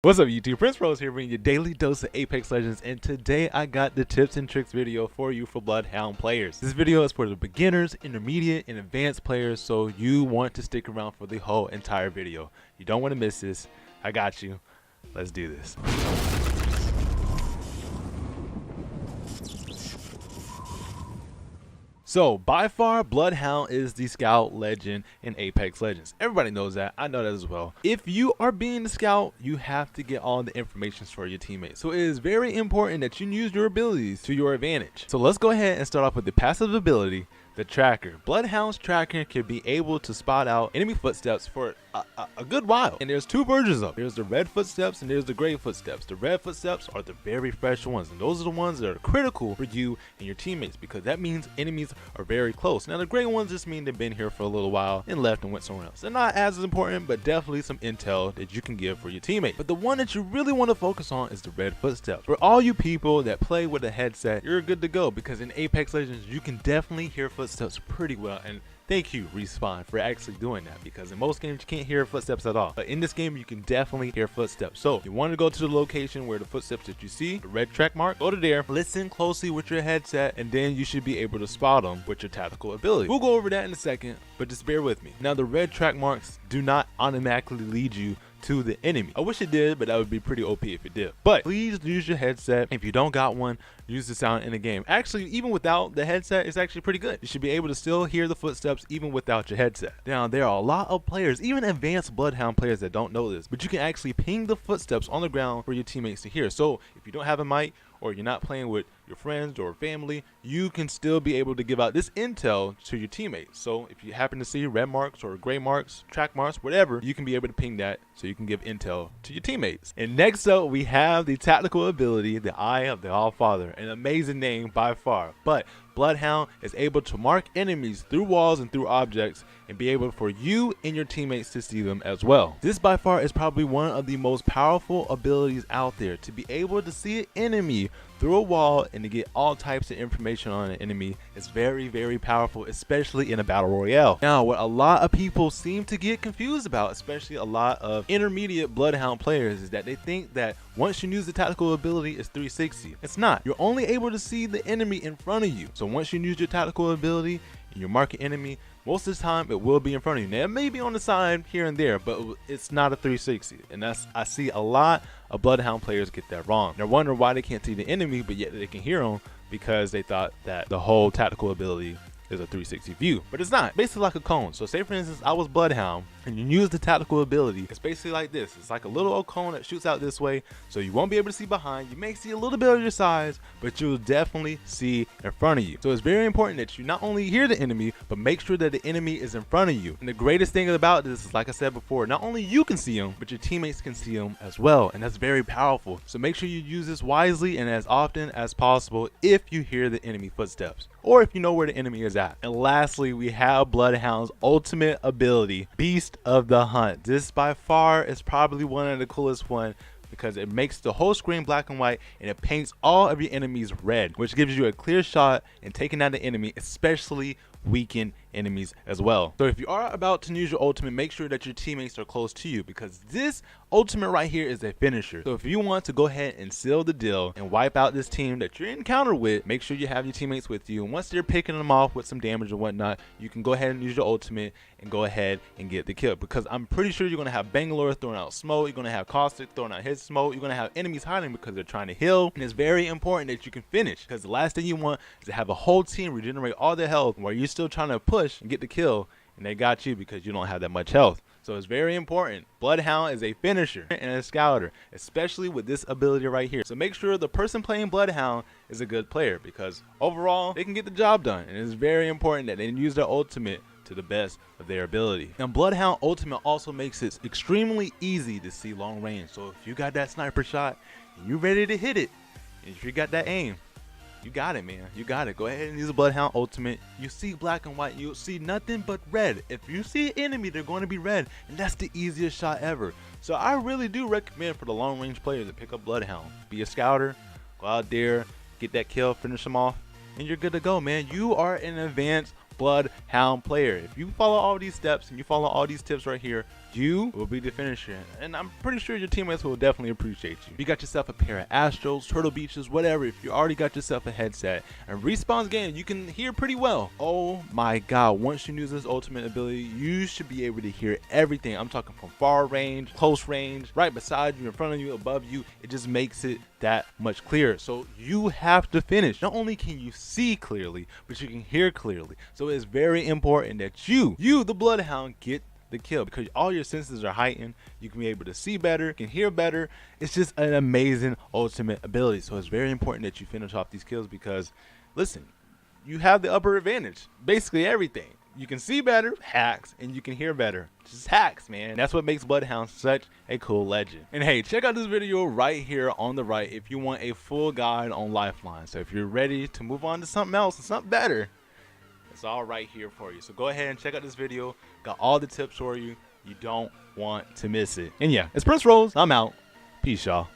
What's up YouTube, Prince Rose here bringing you daily dose of Apex Legends, and today I got the tips and tricks video for you for BloodHound players. This video is for the beginners, intermediate, and advanced players, so you want to stick around for the whole entire video. You don't want to miss this. I got you. Let's do this. So, by far, BloodHound is the scout legend in Apex Legends. Everybody knows that. I know that as well. If you are being the scout, you have to get all the information for your teammates. So, it is very important that you use your abilities to your advantage. So, let's go ahead and start off with the passive ability, the tracker. BloodHound's tracker can be able to spot out enemy footsteps for a good while. And there's two versions of it. There's the red footsteps and there's the gray footsteps. The red footsteps are the very fresh ones, and those are the ones that are critical for you and your teammates, because that means enemies are very close. Now the gray ones just mean they've been here for a little while and left and went somewhere else. They're not as important, but definitely some intel that you can give for your teammates. But the one that you really want to focus on is the red footsteps. For all you people that play with a headset, you're good to go, because in Apex Legends you can definitely hear footsteps pretty well. And thank you, Respawn, for actually doing that, because in most games you can't hear footsteps at all. But in this game, you can definitely hear footsteps. So you want to go to the location where the footsteps that you see, the red track mark, go to there, listen closely with your headset, and then you should be able to spot them with your tactical ability. We'll go over that in a second, but just bear with me. Now, the red track marks do not automatically lead you to the enemy. I wish it did, but that would be pretty OP if it did. But please use your headset. If you don't got one, use the sound in the game. Actually, even without the headset, it's actually pretty good. You should be able to still hear the footsteps even without your headset. Now, there are a lot of players, even advanced BloodHound players, that don't know this, but you can actually ping the footsteps on the ground for your teammates to hear. So if you don't have a mic, or you're not playing with your friends or family, you can still be able to give out this intel to your teammates. So if you happen to see red marks or gray marks, track marks, whatever, you can be able to ping that so you can give intel to your teammates. And next up, we have the tactical ability, the Eye of the All-Father, an amazing name by far. But BloodHound is able to mark enemies through walls and through objects, and be able for you and your teammates to see them as well. This by far is probably one of the most powerful abilities out there, to be able to see an enemy through a wall and to get all types of information on an enemy. Is very, very powerful, especially in a battle royale. Now, what a lot of people seem to get confused about, especially a lot of intermediate BloodHound players, is that they think that once you use the tactical ability, it's 360. It's not. You're only able to see the enemy in front of you. So once you use your tactical ability and you mark an enemy, most of the time it will be in front of you. Now, it may be on the side here and there, but it's not a 360. And I see a lot of BloodHound players get that wrong. They're wondering why they can't see the enemy, but yet they can hear them, because they thought that the whole tactical ability is a 360 view, but it's not. Basically like a cone. So say for instance I was BloodHound and you use the tactical ability, it's basically like this. It's like a little old cone that shoots out this way, so you won't be able to see behind. You may see a little bit of your sides, but you'll definitely see in front of you. So it's very important that you not only hear the enemy, but make sure that the enemy is in front of you. And the greatest thing about this is, like I said before, not only you can see them, but your teammates can see them as well, and that's very powerful. So make sure you use this wisely and as often as possible if you hear the enemy footsteps, or if you know where the enemy is at. And lastly, we have BloodHound's ultimate ability, Beast of the Hunt. This by far is probably one of the coolest ones, because it makes the whole screen black and white, and it paints all of your enemies red, which gives you a clear shot in taking out the enemy, especially weakened enemies as well. So if you are about to use your ultimate, make sure that your teammates are close to you, because this ultimate right here is a finisher. So if you want to go ahead and seal the deal and wipe out this team that you're in encounter with, make sure you have your teammates with you, and once they're picking them off with some damage or whatnot, you can go ahead and use your ultimate and go ahead and get the kill, because I'm pretty sure you're going to have Bangalore throwing out smoke, you're going to have Caustic throwing out his smoke, you're going to have enemies hiding because they're trying to heal. And it's very important that you can finish, because the last thing you want is to have a whole team regenerate all their health while you're still trying to push and get the kill, and they got you because you don't have that much health. So it's very important. BloodHound is a finisher and a scouter, especially with this ability right here. So make sure the person playing BloodHound is a good player, because overall they can get the job done, and it's very important that they use their ultimate to the best of their ability. Now, BloodHound ultimate also makes it extremely easy to see long range. So if you got that sniper shot and you're ready to hit it, and if you got that aim, you got it, man. You got it. Go ahead and use the BloodHound ultimate. You see black and white, you'll see nothing but red. If you see an enemy, they're going to be red, and that's the easiest shot ever. So I really do recommend for the long range players to pick up BloodHound. Be a scouter, go out there, get that kill, finish them off, and you're good to go, man. You are an advanced BloodHound player. If you follow all these steps and you follow all these tips right here, you will be the finisher, and I'm pretty sure your teammates will definitely appreciate you. If you got yourself a pair of Astros, Turtle Beaches, whatever, if you already got yourself a headset and Respawn's game, you can hear pretty well. Oh my god, once you use this ultimate ability, you should be able to hear everything. I'm talking from far range, close range, right beside you, in front of you, above you. It just makes it that much clearer. So you have to finish. Not only can you see clearly, but you can hear clearly. So it's very important that you the Bloodhound, get the kill, because all your senses are heightened. You can be able to see better, you can hear better. It's just an amazing ultimate ability. So it's very important that you finish off these kills, because listen, you have the upper advantage. Basically everything. You can see better, hacks, and you can hear better. Just hacks, man. That's what makes Bloodhound such a cool legend. And hey, check out this video right here on the right if you want a full guide on Lifeline. So if you're ready to move on to something else and something better, it's all right here for you. So go ahead and check out this video. Got all the tips for you. You don't want to miss it. And yeah, it's Prince Rose. I'm out. Peace, y'all.